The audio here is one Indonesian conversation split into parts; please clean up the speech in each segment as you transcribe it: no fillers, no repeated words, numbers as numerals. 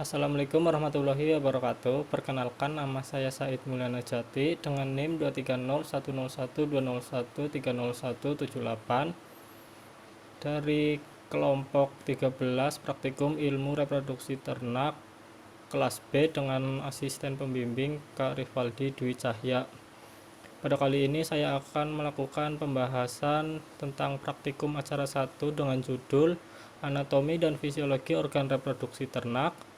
Assalamualaikum warahmatullahi wabarakatuh. Perkenalkan, nama saya Said Mulyana Jati dengan NIM 230101201301378 dari kelompok 13 Praktikum Ilmu Reproduksi Ternak kelas B dengan asisten pembimbing Kak Rivaldi Dwi Cahya. Pada kali ini saya akan melakukan pembahasan tentang praktikum acara 1 dengan judul Anatomi dan Fisiologi Organ Reproduksi Ternak.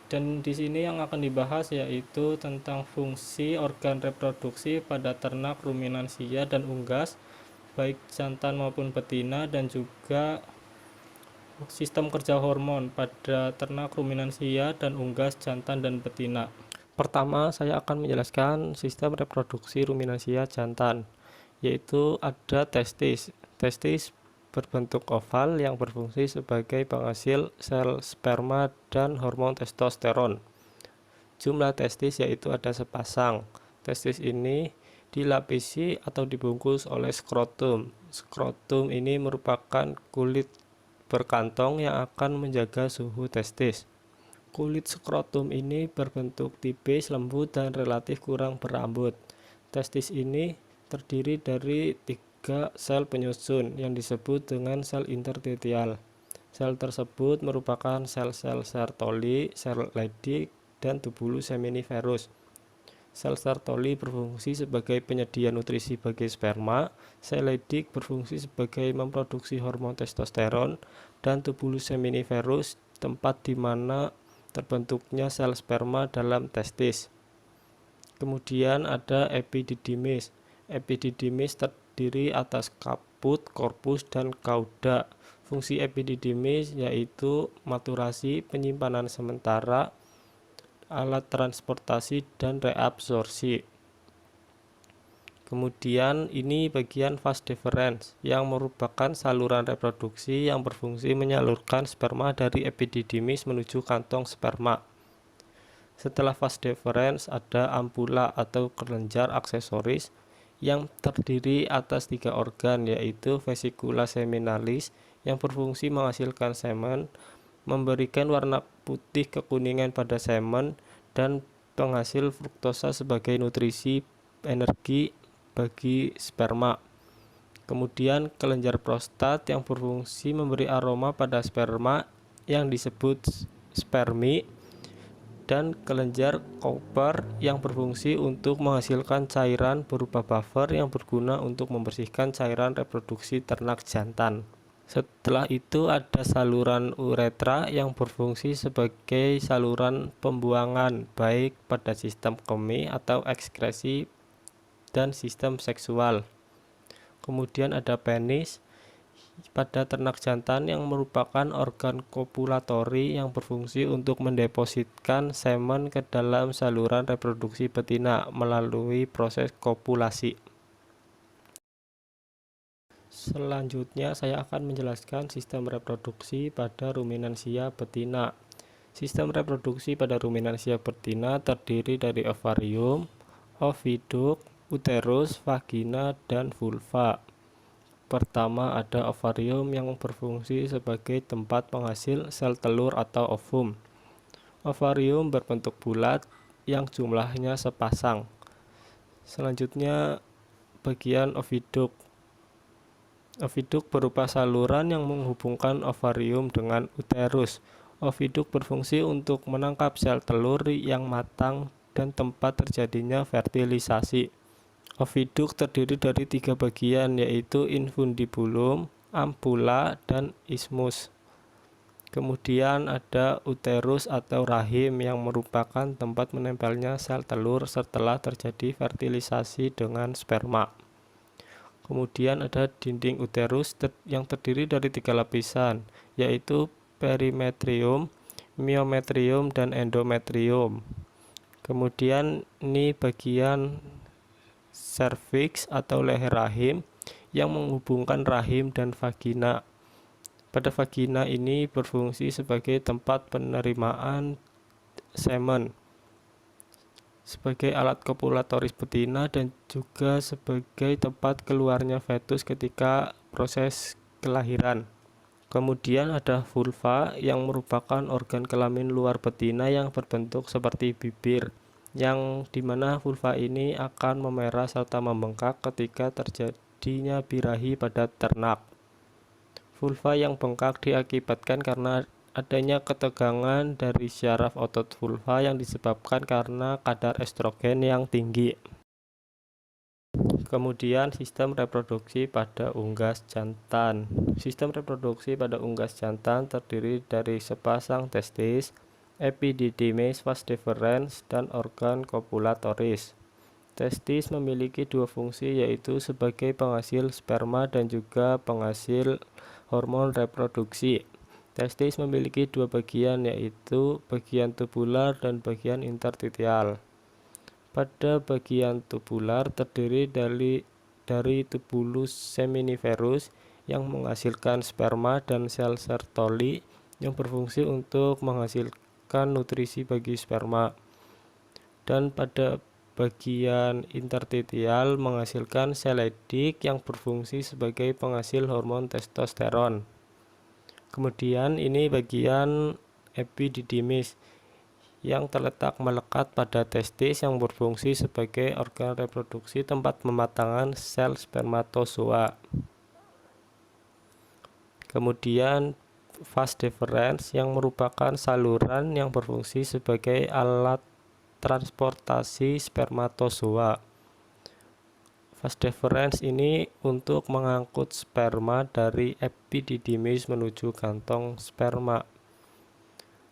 Dan di sini yang akan dibahas yaitu tentang fungsi organ reproduksi pada ternak ruminansia dan unggas, baik jantan maupun betina, dan juga sistem kerja hormon pada ternak ruminansia dan unggas, jantan dan betina. Pertama, saya akan menjelaskan sistem reproduksi ruminansia jantan, yaitu ada testis. Testis berbentuk oval yang berfungsi sebagai penghasil sel sperma dan hormon testosteron. Jumlah testis yaitu ada sepasang. Testis ini dilapisi atau dibungkus oleh skrotum. Skrotum ini merupakan kulit berkantong yang akan menjaga suhu testis. Kulit skrotum ini berbentuk tipis, lembut, dan relatif kurang berambut. Testis ini terdiri dari 3 sel penyusun yang disebut dengan sel interstitial. Sel tersebut merupakan sel-sel Sertoli, sel Leydig, dan tubulus seminiferus. Sel Sertoli berfungsi sebagai penyedia nutrisi bagi sperma, sel Leydig berfungsi sebagai memproduksi hormon testosteron, dan tubulus seminiferus tempat di mana terbentuknya sel sperma dalam testis. Kemudian ada epididymis. Epididymis terdiri atas kaput, korpus, dan kauda. Fungsi epididymis yaitu maturasi, penyimpanan sementara, alat transportasi, dan reabsorpsi. Kemudian ini bagian vas deferens yang merupakan saluran reproduksi yang berfungsi menyalurkan sperma dari epididymis menuju kantong sperma. Setelah vas deferens ada ampula atau kelenjar aksesoris yang terdiri atas 3 organ, yaitu vesicula seminalis yang berfungsi menghasilkan semen, memberikan warna putih kekuningan pada semen, dan penghasil fruktosa sebagai nutrisi energi bagi sperma. Kemudian kelenjar prostat yang berfungsi memberi aroma pada sperma yang disebut spermi, dan kelenjar Cowper yang berfungsi untuk menghasilkan cairan berupa buffer yang berguna untuk membersihkan cairan reproduksi ternak jantan. Setelah itu ada saluran uretra yang berfungsi sebagai saluran pembuangan baik pada sistem kemih atau ekskresi dan sistem seksual. Kemudian ada penis pada ternak jantan yang merupakan organ kopulatori yang berfungsi untuk mendepositkan semen ke dalam saluran reproduksi betina melalui proses kopulasi. Selanjutnya saya akan menjelaskan sistem reproduksi pada ruminansia betina. Sistem reproduksi pada ruminansia betina terdiri dari ovarium, oviduk, uterus, vagina, dan vulva. Pertama ada ovarium yang berfungsi sebagai tempat penghasil sel telur atau ovum. Ovarium berbentuk bulat yang jumlahnya sepasang. Selanjutnya bagian oviduk. Oviduk berupa saluran yang menghubungkan ovarium dengan uterus. Oviduk berfungsi untuk menangkap sel telur yang matang dan tempat terjadinya fertilisasi. Oviduk terdiri dari 3 bagian, yaitu infundibulum, ampula, dan isthmus. Kemudian ada uterus atau rahim yang merupakan tempat menempelnya sel telur setelah terjadi fertilisasi dengan sperma. Kemudian ada dinding uterus yang terdiri dari 3 lapisan, yaitu perimetrium, myometrium, dan endometrium. Kemudian ini bagian serviks atau leher rahim yang menghubungkan rahim dan vagina. Pada vagina ini berfungsi sebagai tempat penerimaan semen, sebagai alat kopulatoris betina, dan juga sebagai tempat keluarnya fetus ketika proses kelahiran. Kemudian ada vulva yang merupakan organ kelamin luar betina yang berbentuk seperti bibir, yang dimana vulva ini akan memerah serta membengkak ketika terjadinya birahi pada ternak. Vulva yang bengkak diakibatkan karena adanya ketegangan dari syaraf otot vulva yang disebabkan karena kadar estrogen yang tinggi. Kemudian sistem reproduksi pada unggas jantan. Sistem reproduksi pada unggas jantan terdiri dari sepasang testis, epididymis vas deferens, dan organ kopulatoris. Testis memiliki dua fungsi, yaitu sebagai penghasil sperma dan juga penghasil hormon reproduksi. Testis memiliki dua bagian, yaitu bagian tubular dan bagian interstitial. Pada bagian tubular terdiri dari tubulus seminiferus yang menghasilkan sperma dan sel Sertoli yang berfungsi untuk menghasilkan nutrisi bagi sperma. Dan pada bagian interstitial menghasilkan sel Leydig yang berfungsi sebagai penghasil hormon testosteron. Kemudian ini bagian epididymis yang terletak melekat pada testis yang berfungsi sebagai organ reproduksi tempat pematangan sel spermatozoa. Kemudian vas deferens yang merupakan saluran yang berfungsi sebagai alat transportasi spermatozoa. Vas deferens ini untuk mengangkut sperma dari epididymis menuju kantong sperma.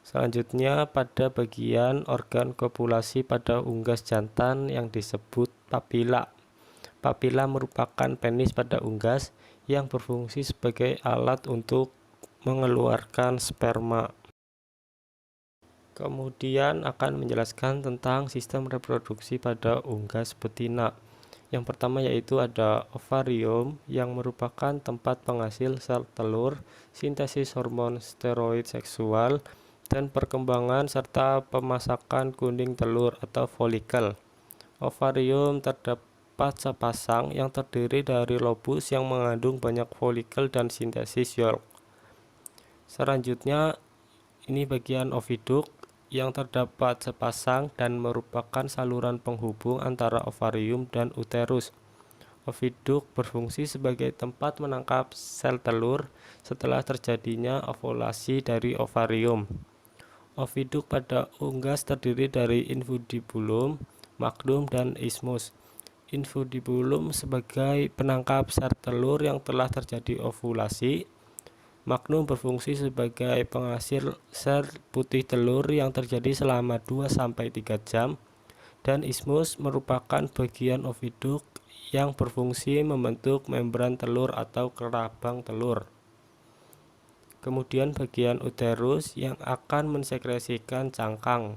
Selanjutnya pada bagian organ kopulasi pada unggas jantan yang disebut papila. Papila merupakan penis pada unggas yang berfungsi sebagai alat untuk mengeluarkan sperma. Kemudian akan menjelaskan tentang sistem reproduksi pada unggas betina. Yang pertama yaitu ada ovarium yang merupakan tempat penghasil sel telur, sintesis hormon steroid seksual, dan perkembangan serta pemasakan kuning telur atau folikel. Ovarium terdapat sepasang yang terdiri dari lobus yang mengandung banyak folikel dan sintesis yolk. Selanjutnya ini bagian oviduk yang terdapat sepasang dan merupakan saluran penghubung antara ovarium dan uterus. Oviduk berfungsi sebagai tempat menangkap sel telur setelah terjadinya ovulasi dari ovarium. Oviduk pada unggas terdiri dari infundibulum, magnum, dan isthmus. Infundibulum sebagai penangkap sel telur yang telah terjadi ovulasi. Magnum berfungsi sebagai penghasil sel putih telur yang terjadi selama 2-3 jam. Dan isthmus merupakan bagian oviduk yang berfungsi membentuk membran telur atau kerabang telur. Kemudian bagian uterus yang akan mensekresikan cangkang.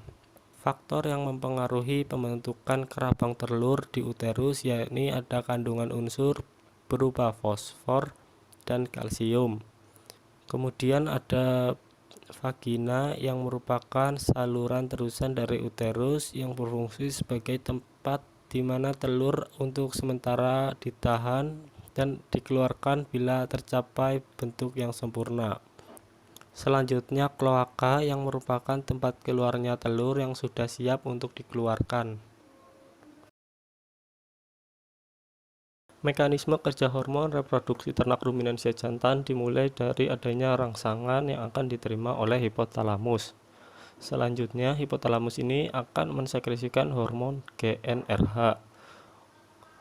Faktor yang mempengaruhi pembentukan kerabang telur di uterus yakni ada kandungan unsur berupa fosfor dan kalsium. Kemudian ada vagina yang merupakan saluran terusan dari uterus yang berfungsi sebagai tempat di mana telur untuk sementara ditahan dan dikeluarkan bila tercapai bentuk yang sempurna. Selanjutnya kloaka yang merupakan tempat keluarnya telur yang sudah siap untuk dikeluarkan. Mekanisme kerja hormon reproduksi ternak ruminansia jantan dimulai dari adanya rangsangan yang akan diterima oleh hipotalamus. Selanjutnya hipotalamus ini akan mensekresikan hormon GnRH.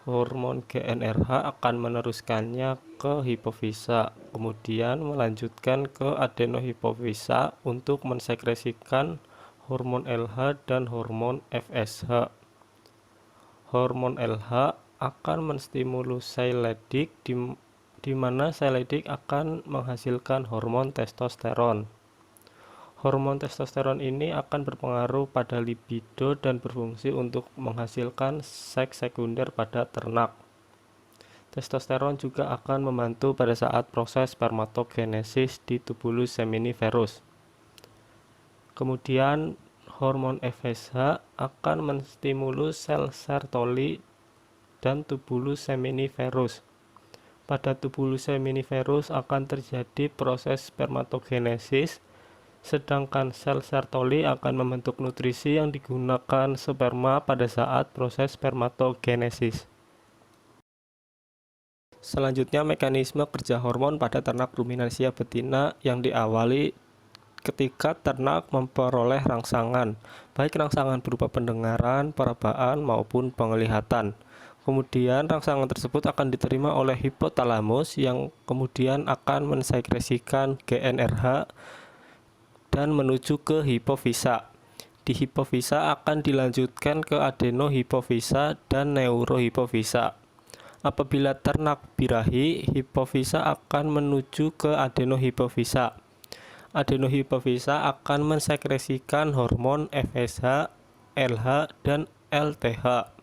Hormon GnRH akan meneruskannya ke hipofisa, kemudian melanjutkan ke adenohipofisa untuk mensekresikan hormon LH dan hormon FSH. Hormon LH akan menstimulus sel Leydig di mana sel Leydig akan menghasilkan hormon testosteron. Hormon testosteron ini akan berpengaruh pada libido dan berfungsi untuk menghasilkan seks sekunder pada ternak. Testosteron juga akan membantu pada saat proses spermatogenesis di tubulus seminiferus. Kemudian hormon FSH akan menstimulus sel Sertoli dan tubulus seminiferus. pada tubulus seminiferus akan terjadi proses spermatogenesis, sedangkan sel Sertoli akan membentuk nutrisi yang digunakan sperma pada saat proses spermatogenesis. Selanjutnya, mekanisme kerja hormon pada ternak ruminansia betina yang diawali ketika ternak memperoleh rangsangan, baik rangsangan berupa pendengaran, perabaan, maupun penglihatan. Kemudian rangsangan tersebut akan diterima oleh hipotalamus yang kemudian akan mensekresikan GnRH dan menuju ke hipofisa. Di hipofisa akan dilanjutkan ke adenohipofisa dan neurohipofisa. Apabila ternak birahi, hipofisa akan menuju ke adenohipofisa. Adenohipofisa akan mensekresikan hormon FSH, LH, dan LTH.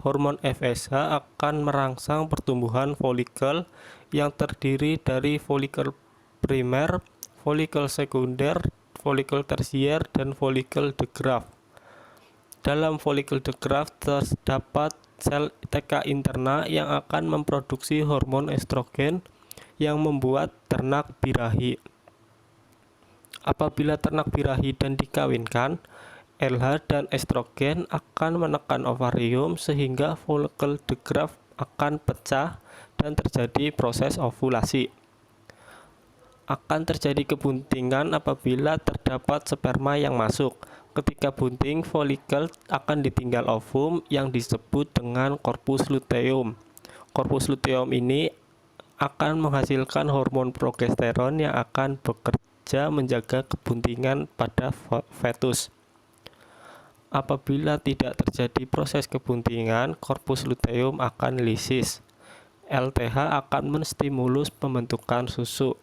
Hormon FSH akan merangsang pertumbuhan folikel yang terdiri dari folikel primer, folikel sekunder, folikel tersier, dan folikel de Graaff. Dalam folikel de Graaff terdapat sel TK interna yang akan memproduksi hormon estrogen yang membuat ternak birahi. Apabila ternak birahi dan dikawinkan, LH dan estrogen akan menekan ovarium sehingga folikel de Graaff akan pecah dan terjadi proses ovulasi. Akan terjadi kebuntingan apabila terdapat sperma yang masuk. Ketika bunting, folikel akan ditinggal ovum yang disebut dengan corpus luteum. Corpus luteum ini akan menghasilkan hormon progesteron yang akan bekerja menjaga kebuntingan pada fetus. Apabila tidak terjadi proses kebuntingan, corpus luteum akan lisis. LTH akan menstimulus pembentukan susu.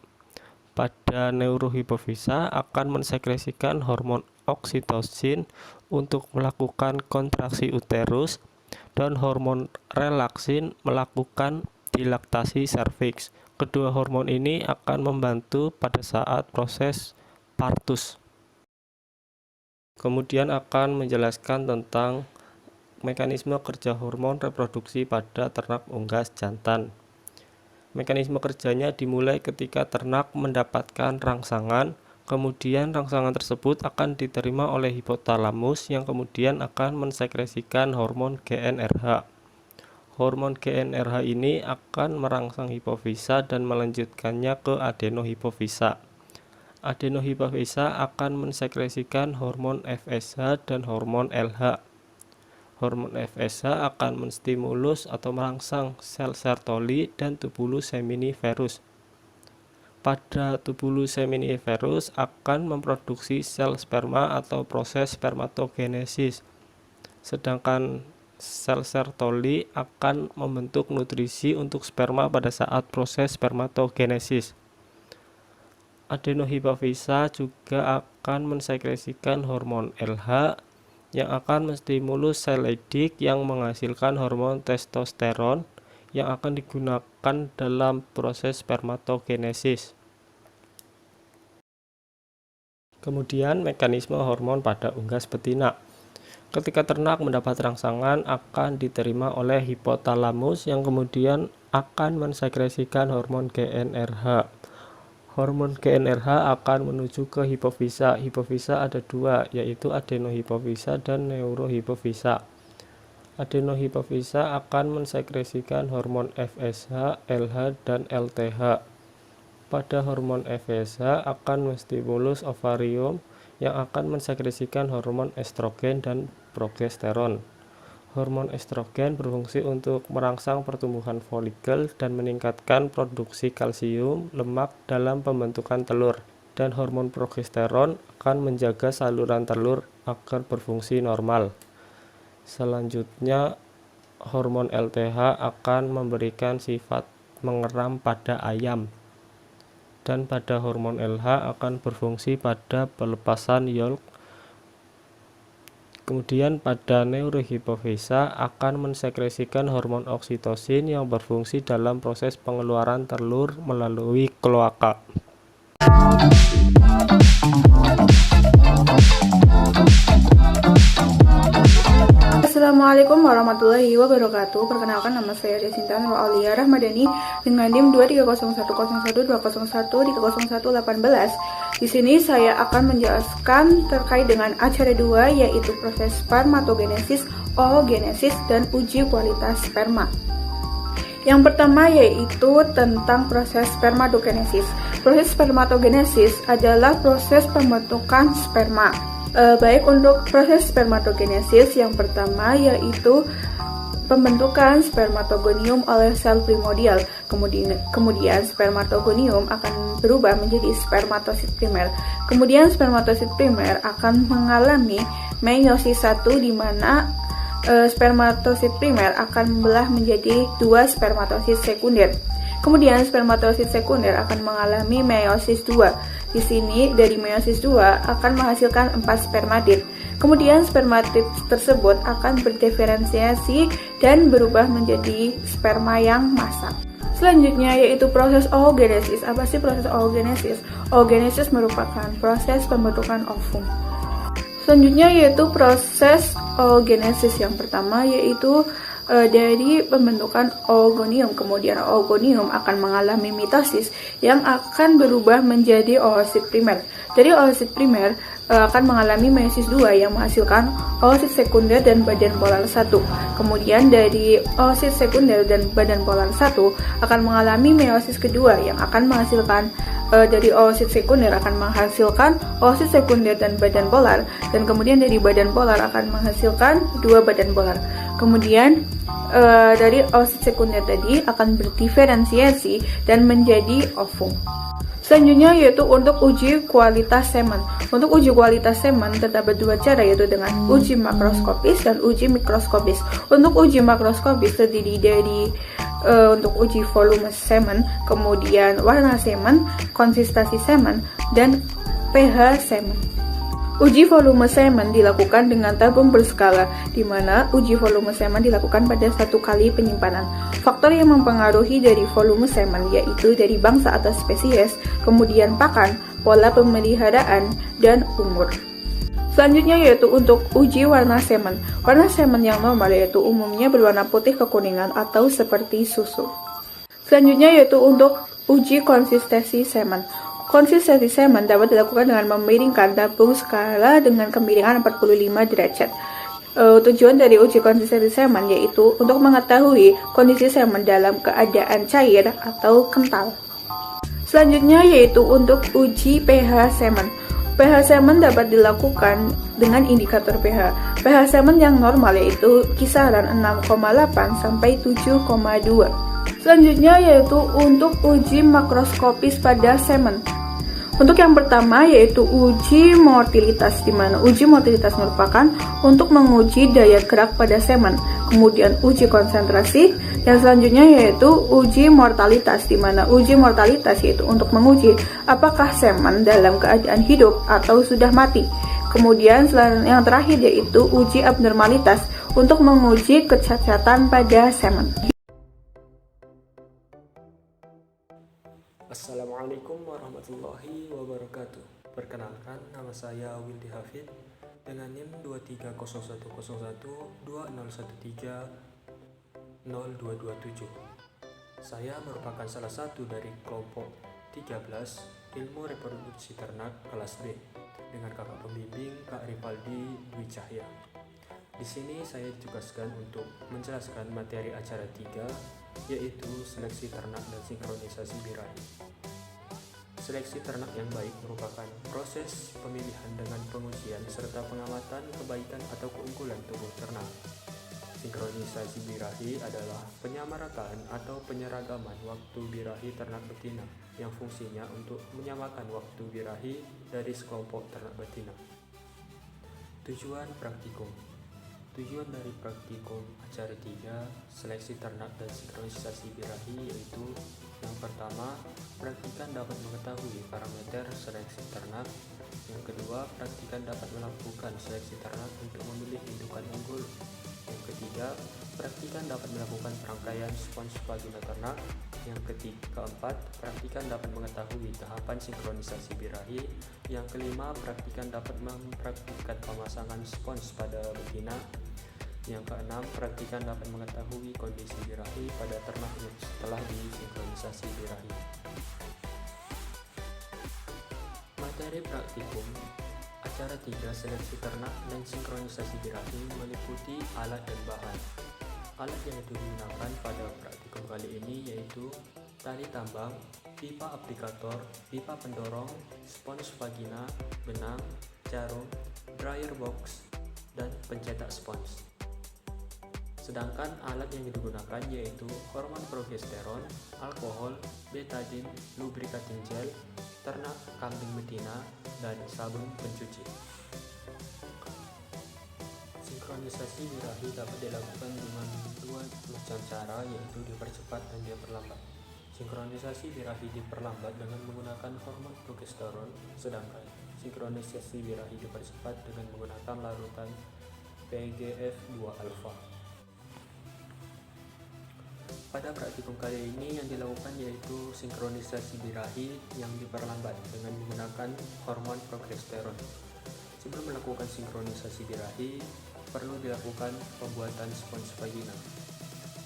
Pada neurohipofisa akan mensekresikan hormon oksitosin untuk melakukan kontraksi uterus dan hormon relaksin melakukan dilaktasi serviks. Kedua hormon ini akan membantu pada saat proses partus. Kemudian akan menjelaskan tentang mekanisme kerja hormon reproduksi pada ternak unggas jantan. Mekanisme kerjanya dimulai ketika ternak mendapatkan rangsangan, kemudian rangsangan tersebut akan diterima oleh hipotalamus yang kemudian akan mensekresikan hormon GnRH. Hormon GnRH ini akan merangsang hipofisa dan melanjutkannya ke adenohipofisa. Adenohipofisa akan mensekresikan hormon FSH dan hormon LH. Hormon FSH akan menstimulus atau merangsang sel Sertoli dan tubulus seminiferus. Pada tubulus seminiferus akan memproduksi sel sperma atau proses spermatogenesis. Sedangkan sel Sertoli akan membentuk nutrisi untuk sperma pada saat proses spermatogenesis. Adenohipofisa juga akan mensekresikan hormon LH yang akan menstimulus sel Leydig yang menghasilkan hormon testosteron yang akan digunakan dalam proses spermatogenesis. Kemudian mekanisme hormon pada unggas betina. Ketika ternak mendapat rangsangan akan diterima oleh hipotalamus yang kemudian akan mensekresikan hormon GnRH. Hormon GnRH akan menuju ke hipofisa. Hipofisa ada dua, yaitu adenohipofisa dan neurohipofisa. Adenohipofisa akan mensekresikan hormon FSH, LH, dan LTH. Pada hormon FSH akan menstimulus ovarium yang akan mensekresikan hormon estrogen dan progesteron. Hormon estrogen berfungsi untuk merangsang pertumbuhan folikel dan meningkatkan produksi kalsium, lemak dalam pembentukan telur. Dan hormon progesteron akan menjaga saluran telur agar berfungsi normal. Selanjutnya, hormon LTH akan memberikan sifat mengeram pada ayam. Dan pada hormon LH akan berfungsi pada pelepasan yolk. Kemudian pada neurohipofisa akan mensekresikan hormon oksitosin yang berfungsi dalam proses pengeluaran telur melalui kloaka. Assalamualaikum Assalamualaikum warahmatullahi wabarakatuh. Perkenalkan, nama saya Desinta Nurul Aulia Rahmadani dengan NIM 2301102013018. Di sini saya akan menjelaskan terkait dengan acara 2, yaitu proses spermatogenesis, oogenesis, dan uji kualitas sperma. Yang pertama yaitu tentang proses spermatogenesis. Proses spermatogenesis adalah proses pembentukan sperma. Baik untuk proses spermatogenesis, yang pertama yaitu pembentukan spermatogonium oleh sel primordial. Kemudian spermatogonium akan berubah menjadi spermatosit primer. Kemudian spermatosit primer akan mengalami meiosis 1, di mana spermatosit primer akan membelah menjadi 2 spermatosit sekunder. Kemudian spermatosit sekunder akan mengalami meiosis 2. Di sini dari meiosis 2 akan menghasilkan 4 spermatid. Kemudian spermatid tersebut akan berdiferensiasi dan berubah menjadi sperma yang masak. Selanjutnya yaitu proses oogenesis. Apa sih proses oogenesis? Oogenesis merupakan proses pembentukan ovum. Selanjutnya yaitu proses oogenesis. Yang pertama yaitu dari pembentukan oogonium. Kemudian oogonium akan mengalami mitosis yang akan berubah menjadi oosit primer. Dari oosit primer akan mengalami meiosis 2 yang menghasilkan oosit sekunder dan badan polar 1. Kemudian dari oosit sekunder dan badan polar 1 akan mengalami meiosis kedua yang akan menghasilkan dari oosit sekunder akan menghasilkan oosit sekunder dan badan polar, dan kemudian dari badan polar akan menghasilkan 2 badan polar. Kemudian dari oosit sekunder tadi akan berdiferensiasi dan menjadi ovum. Selanjutnya yaitu untuk uji kualitas semen. Untuk uji kualitas semen terdapat 2 cara, yaitu dengan uji makroskopis dan uji mikroskopis. Untuk uji makroskopis terdiri dari untuk uji volume semen, kemudian warna semen, konsistensi semen, dan pH semen. Uji volume semen dilakukan dengan tabung berskala, di mana uji volume semen dilakukan pada 1 kali penyimpanan. Faktor yang mempengaruhi dari volume semen yaitu dari bangsa atau spesies, kemudian pakan, pola pemeliharaan, dan umur. Selanjutnya yaitu untuk uji warna semen. Warna semen yang normal yaitu umumnya berwarna putih kekuningan atau seperti susu. Selanjutnya yaitu untuk uji konsistensi semen. Konsistensi semen dapat dilakukan dengan memiringkan tabung skala dengan kemiringan 45 derajat. Tujuan dari uji konsistensi semen yaitu untuk mengetahui kondisi semen dalam keadaan cair atau kental. Selanjutnya yaitu untuk uji pH semen. pH semen dapat dilakukan dengan indikator pH. pH semen yang normal yaitu kisaran 6,8 sampai 7,2. Selanjutnya yaitu untuk uji makroskopis pada semen. Untuk yang pertama yaitu uji motilitas, di mana uji motilitas merupakan untuk menguji daya gerak pada semen. Kemudian uji konsentrasi, yang selanjutnya yaitu uji mortalitas, di mana uji mortalitas yaitu untuk menguji apakah semen dalam keadaan hidup atau sudah mati. Kemudian yang terakhir yaitu uji abnormalitas untuk menguji kecacatan pada semen. Assalamualaikum warahmatullahi wabarakatuh. Perkenalkan, nama saya Wildi Hafid dengan NIM 230101201302227. Saya merupakan salah satu dari kelompok 13 Ilmu Reproduksi Ternak kelas B dengan kakak pembimbing Kak Rivaldi Dwi Cahya. Di sini saya ditugaskan untuk menjelaskan materi acara 3, yaitu seleksi ternak dan sinkronisasi birahi. Seleksi ternak yang baik merupakan proses pemilihan dengan pengujian serta pengamatan kebaikan atau keunggulan tubuh ternak. Sinkronisasi birahi adalah penyamarataan atau penyeragaman waktu birahi ternak betina yang fungsinya untuk menyamakan waktu birahi dari sekelompok ternak betina. Tujuan praktikum. Tujuan dari praktikum acara 3 seleksi ternak dan sinkronisasi birahi yaitu yang pertama, praktikan dapat mengetahui parameter seleksi ternak. Yang kedua, praktikan dapat melakukan seleksi ternak untuk memilih indukan unggul. Yang ketiga, praktikan dapat melakukan perangkaian spons vagina ternak. Yang keempat, praktikan dapat mengetahui tahapan sinkronisasi birahi. Yang kelima, praktikan dapat mempraktikkan pemasangan spons pada betina. Yang keenam, perhatikan dapat mengetahui kondisi birahi pada ternaknya setelah disinkronisasi birahi. Materi praktikum acara 3 seleksi ternak dan sinkronisasi birahi meliputi alat dan bahan. Alat yang digunakan pada praktikum kali ini yaitu tali tambang, pipa aplikator, pipa pendorong, spons vagina, benang, jarum, dryer box, dan pencetak spons. Sedangkan alat yang digunakan yaitu hormon progesteron, alkohol, betadine, lubricating gel, ternak kambing betina, dan sabun pencuci. Sinkronisasi birahi dapat dilakukan dengan dua macam cara, yaitu dipercepat dan diperlambat. Sinkronisasi birahi diperlambat dengan menggunakan hormon progesteron, sedangkan sinkronisasi birahi dipercepat dengan menggunakan larutan PGF2-alfa. Pada praktikum kali ini yang dilakukan yaitu sinkronisasi birahi yang diperlambat dengan menggunakan hormon progesteron. Sebelum melakukan sinkronisasi birahi, perlu dilakukan pembuatan spons vagina.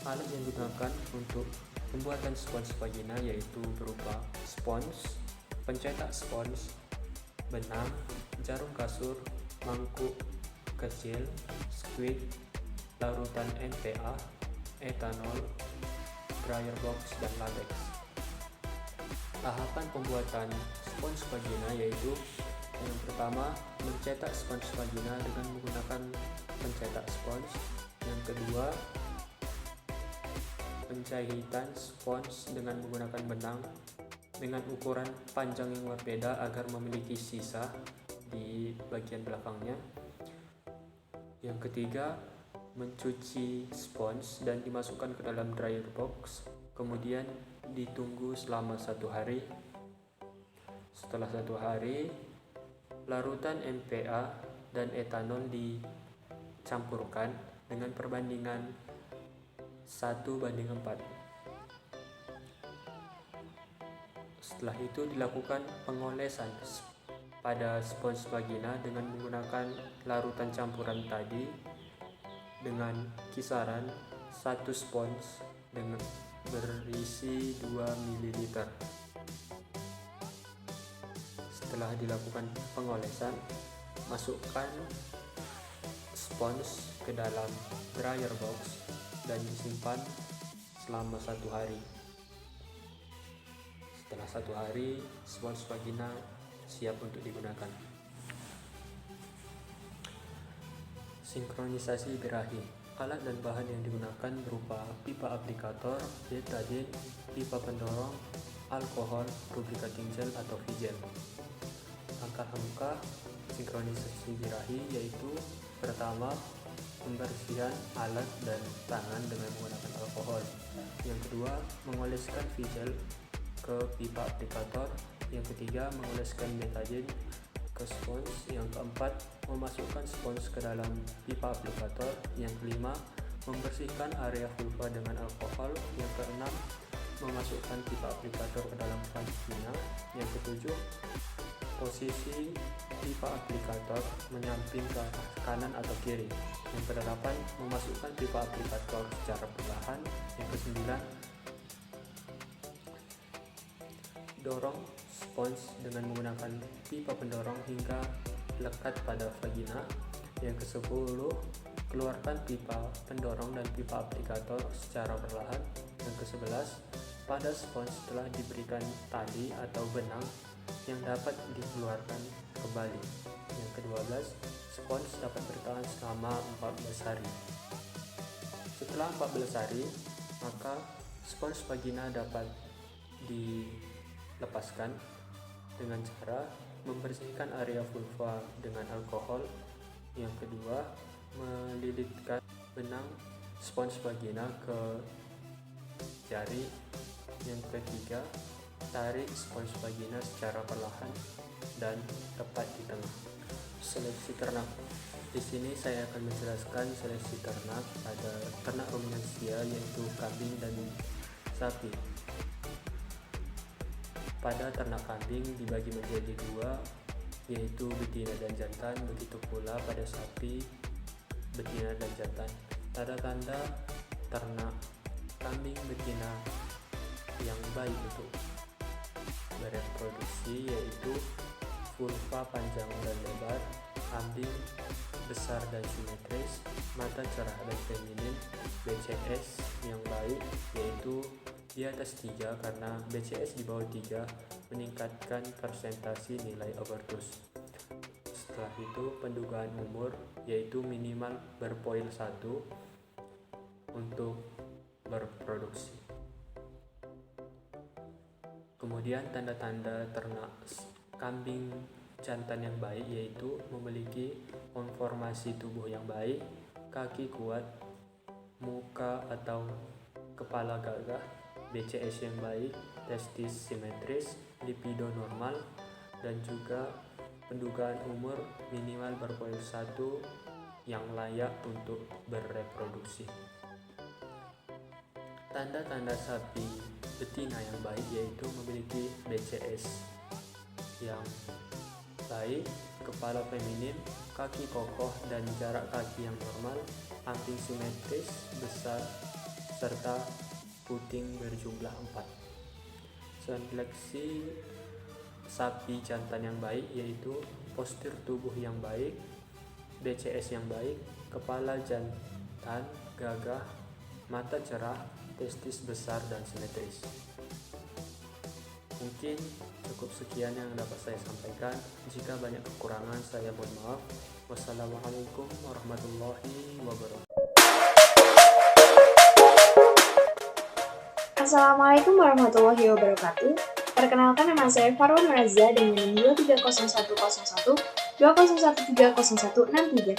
Alat yang digunakan untuk pembuatan spons vagina yaitu berupa spons, pencetak spons, benang, jarum kasur, mangkuk kecil, squid, larutan NPA, etanol, dryer box, dan latex. Tahapan pembuatan spons vagina yaitu yang pertama, mencetak spons vagina dengan menggunakan pencetak spons. Yang kedua, penjahitan spons dengan menggunakan benang dengan ukuran panjang yang berbeda agar memiliki sisa di bagian belakangnya. Yang ketiga, mencuci spons dan dimasukkan ke dalam dryer box, kemudian ditunggu selama 1 hari. Setelah 1 hari, larutan NPA dan etanol dicampurkan dengan perbandingan 1:4. Setelah itu dilakukan pengolesan pada spons vagina dengan menggunakan larutan campuran tadi dengan kisaran 1 spons dengan berisi 2 ml. Setelah dilakukan pengolesan, masukkan spons ke dalam dryer box dan disimpan selama 1 hari. Setelah 1 hari, spons vagina siap untuk digunakan. Sinkronisasi birahi. Alat dan bahan yang digunakan berupa pipa aplikator, betadine, pipa pendorong, alkohol, lubricating gel atau V-gel. Langkah-langkah sinkronisasi birahi yaitu pertama, pembersihan alat dan tangan dengan menggunakan alkohol. Yang kedua, mengoleskan V-gel ke pipa aplikator. Yang ketiga, mengoleskan betadine ke spons. Yang keempat, memasukkan spons ke dalam pipa aplikator. Yang kelima, membersihkan area vulva dengan alkohol. Yang keenam, memasukkan pipa aplikator ke dalam vagina. Yang ketujuh, posisi pipa aplikator menyamping ke kanan atau kiri. Yang kedelapan, memasukkan pipa aplikator secara perlahan. Yang kesembilan, dorong spons dengan menggunakan pipa pendorong hingga lekat pada vagina. Yang ke-10, keluarkan pipa pendorong dan pipa aplikator secara perlahan. Yang ke-11, pada spons telah diberikan tali atau benang yang dapat dikeluarkan kembali. Yang ke-12, spons dapat bertahan selama 14 hari. Setelah 14 hari, maka spons vagina dapat dilepaskan dengan cara membersihkan area vulva dengan alkohol. Yang kedua, melilitkan benang spons vagina ke jari. Yang ketiga, tarik spons vagina secara perlahan dan tepat di tengah. Seleksi ternak. Di sini saya akan menjelaskan seleksi ternak pada ternak ruminansia yaitu kambing dan sapi. Pada ternak kambing dibagi menjadi 2, yaitu betina dan jantan. Begitu pula pada sapi betina dan jantan. Tanda-tanda ternak kambing betina yang baik untuk bereproduksi yaitu vulva panjang dan lebar, kambing besar dan simetris, mata cerah dan feminin, BCS yang baik yaitu di atas 3 karena BCS di bawah 3 meningkatkan persentase nilai overdos. Setelah itu pendugaan umur yaitu minimal berpoil 1 untuk berproduksi. Kemudian tanda-tanda ternak kambing jantan yang baik yaitu memiliki konformasi tubuh yang baik, kaki kuat, muka atau kepala gagah, BCS yang baik, testis simetris, lipido normal, dan juga pendugaan umur minimal berpoil 1 yang layak untuk bereproduksi. Tanda-tanda sapi betina yang baik yaitu memiliki BCS yang baik, kepala feminin, kaki kokoh dan jarak kaki yang normal, amping simetris, besar, serta puting berjumlah 4. Seleksi sapi jantan yang baik yaitu postur tubuh yang baik, BCS yang baik, kepala jantan gagah, mata cerah, testis besar dan simetris. Mungkin cukup sekian yang dapat saya sampaikan. Jika banyak kekurangan saya mohon maaf. Wassalamualaikum warahmatullahi wabarakatuh. Assalamualaikum warahmatullahi wabarakatuh. Perkenalkan, nama saya Farwan Razia dengan NIM 230101 201300163.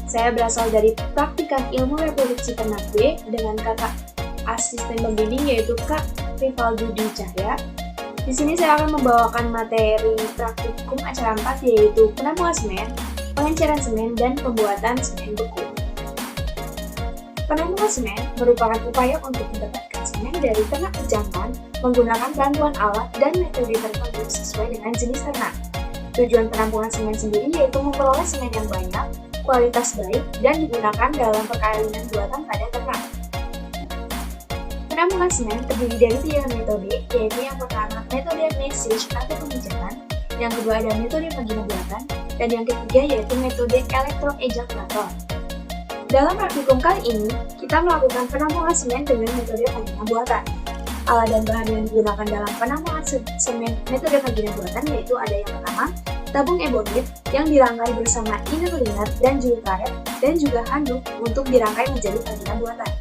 Saya berasal dari Praktikum Ilmu Reproduksi Ternak B dengan kakak asisten pembimbing yaitu Kak Rivaldi Dwi Cahya. Di sini saya akan membawakan materi praktikum acara 4 yaitu penampungan semen, pengenceran semen, dan pembuatan semen beku. Penampungan semen merupakan upaya untuk mendapatkan semen dari ternak jantan menggunakan bantuan alat dan metode tertentu sesuai dengan jenis ternak. Tujuan penampungan semen sendiri yaitu memperoleh semen yang banyak, kualitas baik, dan digunakan dalam perkawinan buatan pada ternak. Penampungan semen terdiri dari 3 metode, yaitu yang pertama metode message atau pemijatan, yang kedua ada metode vagina buatan, dan yang ketiga yaitu metode elektroejakulator. Dalam praktikum kali ini, kita melakukan penampungan semen dengan metode vagina buatan. Alat dan bahan yang digunakan dalam penampungan semen metode vagina buatan yaitu ada yang pertama, tabung ebonit yang dirangkai bersama inner liner dan juga karet, dan juga handuk untuk dirangkai menjadi vagina buatan.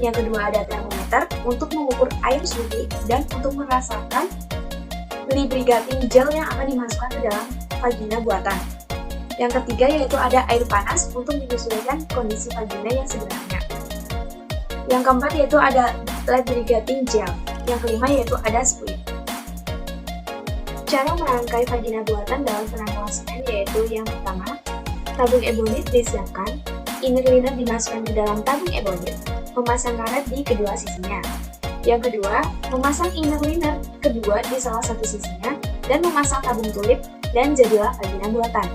Yang kedua ada termometer untuk mengukur air suhu dan untuk merasakan lubricating gel yang akan dimasukkan ke dalam vagina buatan. Yang ketiga yaitu ada air panas untuk menyesuaikan kondisi vagina yang sebenarnya. Yang keempat yaitu ada lubricating gel. Yang kelima yaitu ada split. Cara merangkai vagina buatan dalam penampungan semen yaitu yang pertama, tabung ebonit disiapkan, inner liner dimasukkan ke dalam tabung ebonit, memasang karet di kedua sisinya. Yang kedua, memasang inner liner kedua di salah satu sisinya dan memasang tabung tulip dan jadilah vagina buatan.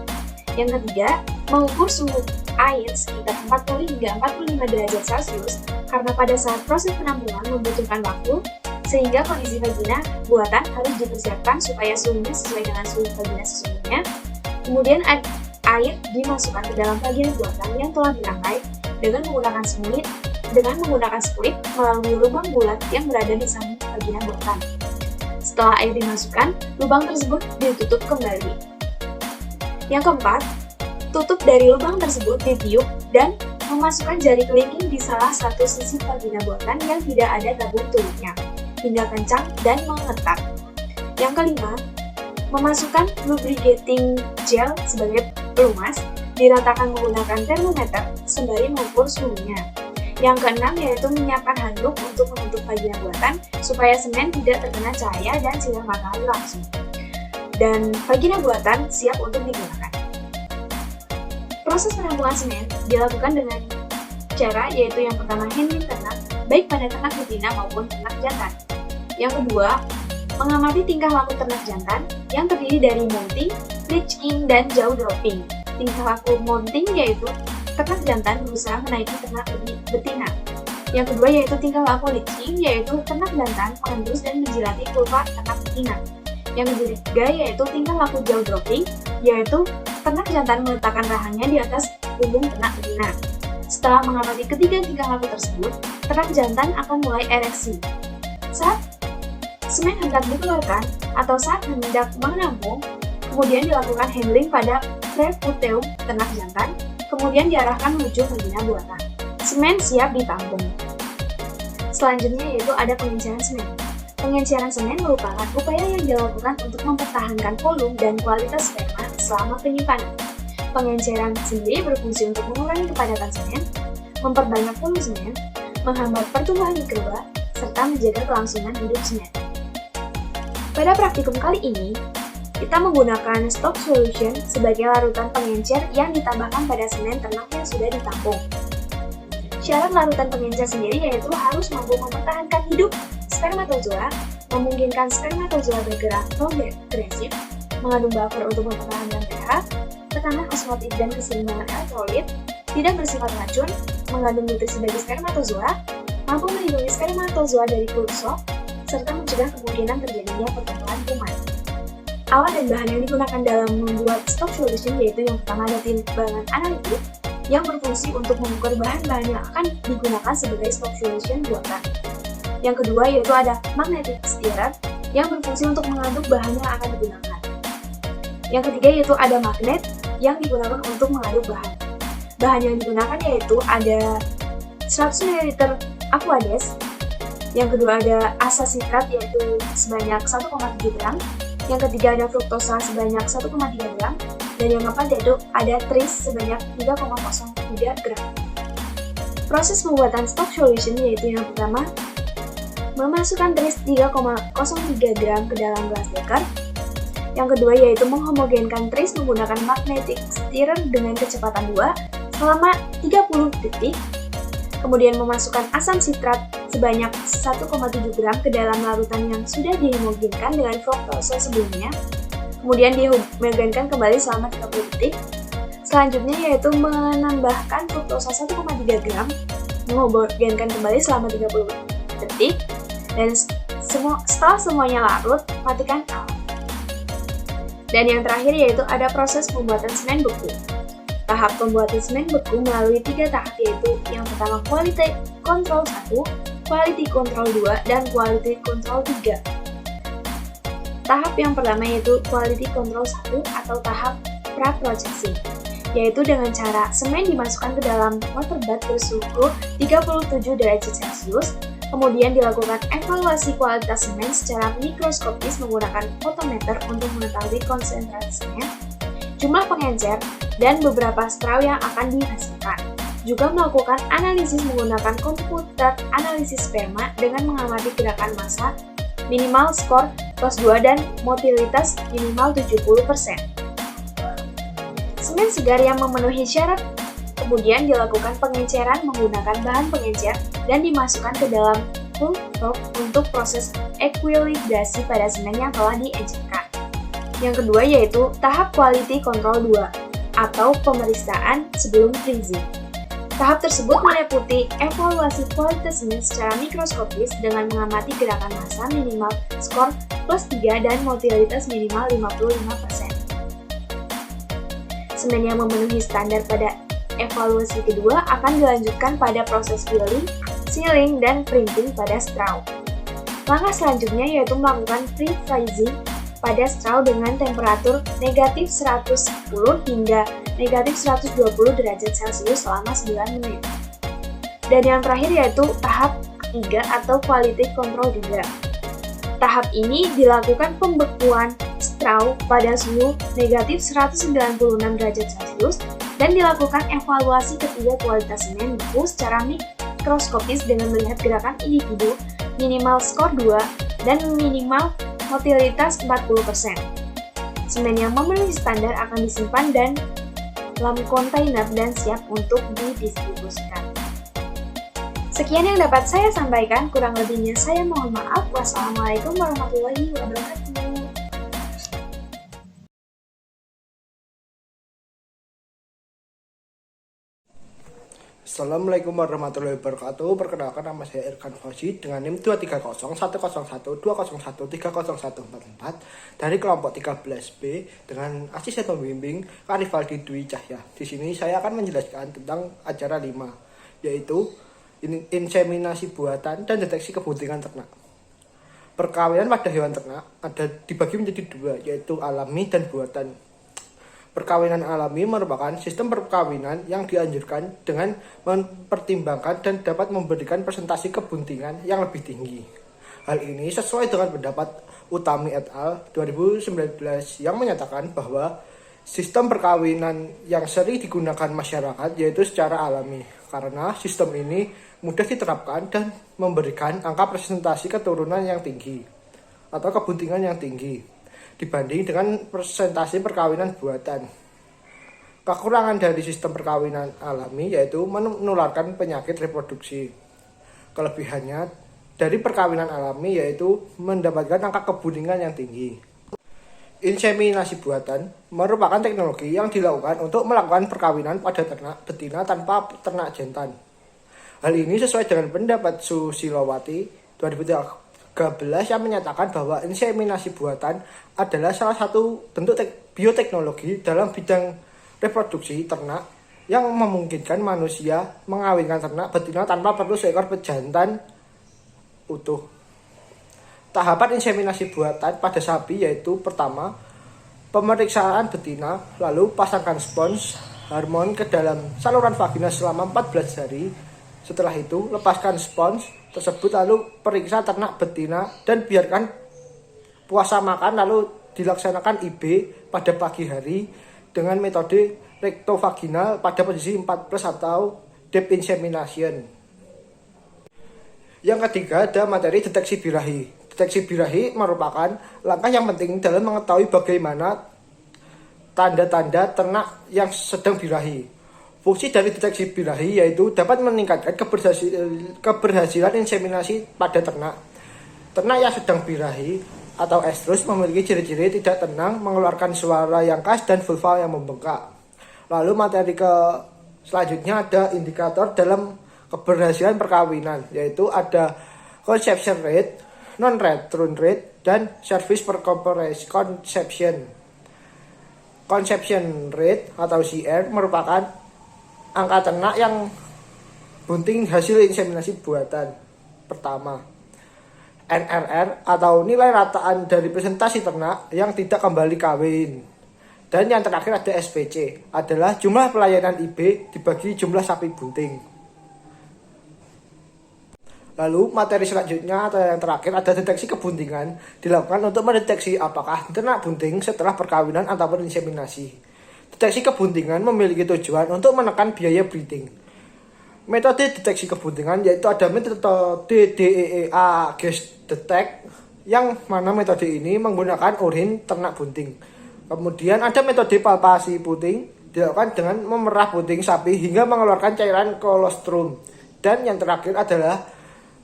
Yang ketiga, mengukur suhu air sekitar 40 hingga 45 derajat Celcius karena pada saat proses penampungan membutuhkan waktu sehingga kondisi vagina buatan harus dipersiapkan supaya suhunya sesuai dengan suhu vagina sesungguhnya. Kemudian air dimasukkan ke dalam vagina buatan yang telah dirangkai dengan menggunakan split melalui lubang bulat yang berada di samping vagina buatan. Setelah air dimasukkan, lubang tersebut ditutup kembali. Yang keempat, tutup dari lubang tersebut ditiup dan memasukkan jari kelingking di salah satu sisi vagina buatan yang tidak ada tabung tulipnya hingga kencang dan mengetat. Yang kelima, memasukkan lubricating gel sebagai pelumas, diratakan menggunakan termometer sembari mengukur suhunya. Yang keenam yaitu menyiapkan handuk untuk menutup vagina buatan supaya semen tidak terkena cahaya dan sinar matahari langsung. Dan vagina buatan siap untuk digunakan. Proses penampungan semen dilakukan dengan cara yaitu yang pertama handling ternak, baik pada ternak betina maupun ternak jantan. Yang kedua, mengamati tingkah laku ternak jantan yang terdiri dari mounting, reach in, dan jaw dropping. Tingkah laku mounting yaitu ternak jantan berusaha menaiki ternak betina. Yang kedua yaitu tingkah laku leaching, yaitu ternak jantan mengendus dan menjilati vulva ternak betina. Yang ketiga yaitu tingkah laku jaw dropping, yaitu ternak jantan meletakkan rahangnya di atas punggung ternak betina. Setelah mengamati ketiga tingkah laku tersebut, ternak jantan akan mulai ereksi. Saat semen hendak dikeluarkan atau saat hendak menampung, kemudian dilakukan handling pada preputeum ternak jantan, kemudian diarahkan menuju vagina buatan. Semen siap ditampung. Selanjutnya yaitu ada pengenceran semen. Pengenceran semen merupakan upaya yang dilakukan untuk mempertahankan volume dan kualitas sperma selama penyimpanan. Pengenceran sendiri berfungsi untuk mengurangi kepadatan semen, memperbanyak volume semen, menghambat pertumbuhan mikroba, serta menjaga kelangsungan hidup semen. Pada praktikum kali ini, kita menggunakan stock solution sebagai larutan pengencer yang ditambahkan pada semen ternak yang sudah ditampung. Syarat larutan pengencer sendiri yaitu harus mampu mempertahankan hidup spermatozoa, memungkinkan spermatozoa bergerak progresif, mengandung buffer untuk mempertahankan pH, tekanan osmotik dan keseimbangan elektrolit, tidak bersifat racun, mengandung nutrisi bagi spermatozoa, mampu melindungi spermatozoa dari kuluk shock, serta mencegah kemungkinan terjadinya pertumbuhan kuman. Alat dan bahan yang digunakan dalam membuat stock solution yaitu yang pertama ada timbangan analitik, yang berfungsi untuk mengukur bahan-bahan yang akan digunakan sebagai stock solution buatan. Yang kedua yaitu ada magnetic stirrer yang berfungsi untuk mengaduk bahan yang akan digunakan. Yang ketiga yaitu ada magnet yang digunakan untuk mengaduk bahan. Bahan yang digunakan yaitu ada 100 ml Aquades, yang kedua ada asa sitrat yaitu sebanyak 1,7 gram, yang ketiga ada fruktosa sebanyak 1,3 gram, dan yang keempat yaitu ada tris sebanyak 3,03 gram. Proses pembuatan stock solution yaitu yang pertama, memasukkan tris 3,03 gram ke dalam gelas beker. Yang kedua yaitu menghomogenkan tris menggunakan magnetic stirrer dengan kecepatan 2 selama 30 detik. Kemudian memasukkan asam sitrat sebanyak 1,7 gram ke dalam larutan yang sudah dihomogenkan dengan fruktosa sebelumnya. Kemudian dihomogenkan kembali selama 30 detik. Selanjutnya yaitu menambahkan fruktosa 1,3 gram, menghomogenkan kembali selama 30 detik. Dan setelah semuanya larut, matikan alat. Dan yang terakhir yaitu ada proses pembuatan semen beku. Tahap pembuatan semen beku melalui 3 tahap yaitu yang pertama quality control 1, quality control 2, dan quality control 3. Tahap yang pertama yaitu quality control 1 atau tahap pra-processing, yaitu dengan cara semen dimasukkan ke dalam water bath bersuhu 37 derajat Celcius, kemudian dilakukan evaluasi kualitas semen secara mikroskopis menggunakan fotometer untuk mengetahui konsentrasi semen, jumlah pengencer, dan beberapa straw yang akan dihasilkan. Juga melakukan analisis menggunakan komputer analisis sperma dengan mengamati gerakan massa, minimal skor plus 2 dan motilitas minimal 70%. Semen segar yang memenuhi syarat kemudian dilakukan pengenceran menggunakan bahan pengencer dan dimasukkan ke dalam full top untuk proses ekuilibrasi pada semen yang telah diencerkan. Yang kedua yaitu tahap quality control 2 atau pemeriksaan sebelum freezing. Tahap tersebut meliputi evaluasi kualitas semen secara mikroskopis dengan mengamati gerakan massa minimal skor plus 3 dan motilitas minimal 55%. Semen yang memenuhi standar pada evaluasi kedua akan dilanjutkan pada proses filling, sealing, dan printing pada straw. Langkah selanjutnya yaitu melakukan pre-freezing pada straw dengan temperatur negatif 110 hingga negatif 120 derajat Celcius selama 9 menit. Dan yang terakhir yaitu tahap ketiga atau quality control 3. Tahap ini dilakukan pembekuan straw pada suhu negatif 196 derajat Celcius dan dilakukan evaluasi ketiga kualitas semen beku secara mikroskopis dengan melihat gerakan individu, minimal skor 2, dan minimal motilitas 40%. Semen yang memenuhi standar akan disimpan dalam kontainer dan siap untuk didistribusikan. Sekian yang dapat saya sampaikan, kurang lebihnya saya mohon maaf. Wassalamualaikum warahmatullahi wabarakatuh. Assalamualaikum warahmatullahi wabarakatuh. Perkenalkan, nama saya Irkan Fauzi dengan NIM 230110120130144 dari kelompok 13B dengan asisten pembimbing Kak Rivaldi Dwi Cahya. Di sini saya akan menjelaskan tentang acara 5, yaitu inseminasi buatan dan deteksi kebuntingan ternak. Perkawinan pada hewan ternak ada dibagi menjadi 2, yaitu alami dan buatan. Perkawinan alami merupakan sistem perkawinan yang dianjurkan dengan mempertimbangkan dan dapat memberikan presentasi kebuntingan yang lebih tinggi. Hal ini sesuai dengan pendapat Utami et al. 2019 yang menyatakan bahwa sistem perkawinan yang sering digunakan masyarakat yaitu secara alami, karena sistem ini mudah diterapkan dan memberikan angka presentasi keturunan yang tinggi atau kebuntingan yang tinggi dibanding dengan presentasi perkawinan buatan. Kekurangan dari sistem perkawinan alami yaitu menularkan penyakit reproduksi. Kelebihannya dari perkawinan alami yaitu mendapatkan angka kebuntingan yang tinggi. Inseminasi buatan merupakan teknologi yang dilakukan untuk melakukan perkawinan pada ternak betina tanpa ternak jantan. Hal ini sesuai dengan pendapat Susilowati 2013 yang menyatakan bahwa inseminasi buatan adalah salah satu bentuk bioteknologi dalam bidang reproduksi ternak yang memungkinkan manusia mengawinkan ternak betina tanpa perlu seekor pejantan utuh. Tahapan inseminasi buatan pada sapi yaitu pertama, pemeriksaan betina, lalu pasangkan spons hormon ke dalam saluran vagina selama 14 hari. Setelah itu, lepaskan spons tersebut lalu periksa ternak betina dan biarkan puasa makan lalu dilaksanakan IB pada pagi hari dengan metode rektovaginal pada posisi 4+ atau deep insemination. Yang ketiga ada materi deteksi birahi. Deteksi birahi merupakan langkah yang penting dalam mengetahui bagaimana tanda-tanda ternak yang sedang birahi. Fungsi dari deteksi birahi yaitu dapat meningkatkan keberhasilan inseminasi pada ternak. Ternak yang sedang birahi atau estrus memiliki ciri-ciri tidak tenang, mengeluarkan suara yang khas dan vulva yang membengkak. Lalu materi selanjutnya ada indikator dalam keberhasilan perkawinan, yaitu ada conception rate, non-return rate, dan service per conception. Conception rate atau CR merupakan angka ternak yang bunting hasil inseminasi buatan pertama. NRR atau nilai rataan dari presentasi ternak yang tidak kembali kawin. Dan yang terakhir ada SPC, adalah jumlah pelayanan IB dibagi jumlah sapi bunting. Lalu materi selanjutnya atau yang terakhir ada deteksi kebuntingan, dilakukan untuk mendeteksi apakah ternak bunting setelah perkawinan ataupun inseminasi. Deteksi kebuntingan memiliki tujuan untuk menekan biaya breeding. Metode deteksi kebuntingan yaitu ada metode DEA Gas Detect, yang mana metode ini menggunakan urin ternak bunting. Kemudian ada metode palpasi puting, dilakukan dengan memerah puting sapi hingga mengeluarkan cairan kolostrum. Dan yang terakhir adalah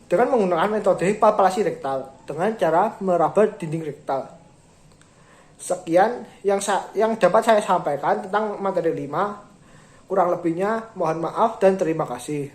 dengan menggunakan metode palpasi rektal dengan cara meraba dinding rektal. Sekian yang dapat saya sampaikan tentang materi 5. Kurang lebihnya mohon maaf dan terima kasih.